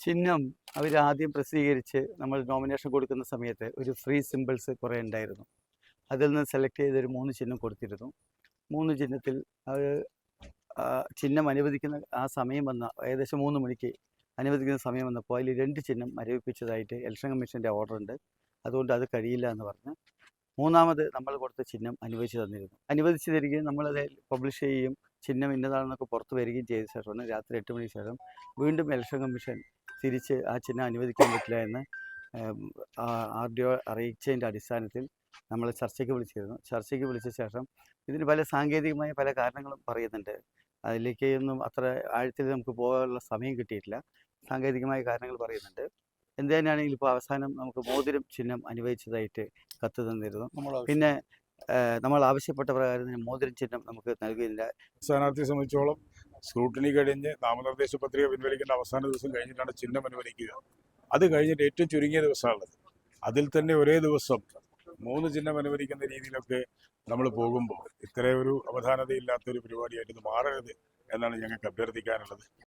ചിഹ്നം അവരാദ്യം പ്രസിദ്ധീകരിച്ച് നമ്മൾ നോമിനേഷൻ കൊടുക്കുന്ന സമയത്ത് ഒരു ഫ്രീ സിമ്പിൾസ് കുറേ ഉണ്ടായിരുന്നു. അതിൽ നിന്ന് സെലക്ട് ചെയ്തൊരു 3 ചിഹ്നം കൊടുത്തിരുന്നു. 3 ചിഹ്നത്തിൽ അത് ചിഹ്നം അനുവദിക്കുന്ന ആ സമയം വന്ന ഏകദേശം 3 മണിക്ക് അനുവദിക്കുന്ന സമയം വന്നപ്പോൾ അതിൽ 2 ചിഹ്നം മരവിപ്പിച്ചതായിട്ട് ഇലക്ഷൻ കമ്മീഷൻ്റെ ഓർഡർ ഉണ്ട്. അതുകൊണ്ട് അത് കഴിയില്ല എന്ന് പറഞ്ഞ് മൂന്നാമത് നമ്മൾ കൊടുത്ത ചിഹ്നം അനുവദിച്ചു തന്നിരുന്നു. അനുവദിച്ചു തരികയും നമ്മളത് പബ്ലിഷ് ചെയ്യുകയും ചിഹ്നം ഇന്നതാണെന്നൊക്കെ പുറത്ത് വരികയും ചെയ്ത ശേഷമാണ് രാത്രി 8 മണിക്ക് ശേഷം വീണ്ടും ഇലക്ഷൻ കമ്മീഷൻ തിരിച്ച് ആ ചിഹ്നം അനുവദിക്കാൻ പറ്റില്ല എന്ന് RDO അറിയിച്ചതിൻ്റെ അടിസ്ഥാനത്തിൽ നമ്മൾ ചർച്ചയ്ക്ക് വിളിച്ചിരുന്നു. ചർച്ചയ്ക്ക് വിളിച്ച ശേഷം ഇതിന് പല സാങ്കേതികമായ പല കാരണങ്ങളും പറയുന്നുണ്ട്. അതിലേക്കൊന്നും അത്ര ആഴത്തിൽ നമുക്ക് പോകാനുള്ള സമയം കിട്ടിയിട്ടില്ല. സാങ്കേതികമായ കാരണങ്ങൾ പറയുന്നുണ്ട്. എന്ത് തന്നെയാണെങ്കിലും ഇപ്പോൾ അവസാനം നമുക്ക് മോതിരം ചിഹ്നം അനുവദിച്ചതായിട്ട് കത്ത് തന്നിരുന്നു. പിന്നെ നമ്മൾ ആവശ്യപ്പെട്ട പ്രകാരം മോതിരം ചിഹ്നം നമുക്ക് നൽകിയില്ല. സ്ഥാനാർത്ഥിയെ സംബന്ധിച്ചോളം സ്ക്രൂട്ടിനി കഴിഞ്ഞ് നാമനിർദ്ദേശ പത്രിക പിൻവലിക്കേണ്ട അവസാന ദിവസം കഴിഞ്ഞിട്ടാണ് ചിഹ്നം അനുവദിക്കുക. അത് കഴിഞ്ഞിട്ട് ഏറ്റവും ചുരുങ്ങിയ ദിവസമാണുള്ളത്. അതിൽ തന്നെ ഒരേ ദിവസം 3 ചിഹ്നം അനുവദിക്കുന്ന രീതിയിലൊക്കെ നമ്മൾ പോകുമ്പോൾ ഇത്രയൊരു അവധാനതയില്ലാത്തൊരു പരിപാടിയായിട്ട് ഇത് മാറരുത് എന്നാണ് ഞങ്ങൾക്ക് അഭ്യർത്ഥിക്കാനുള്ളത്.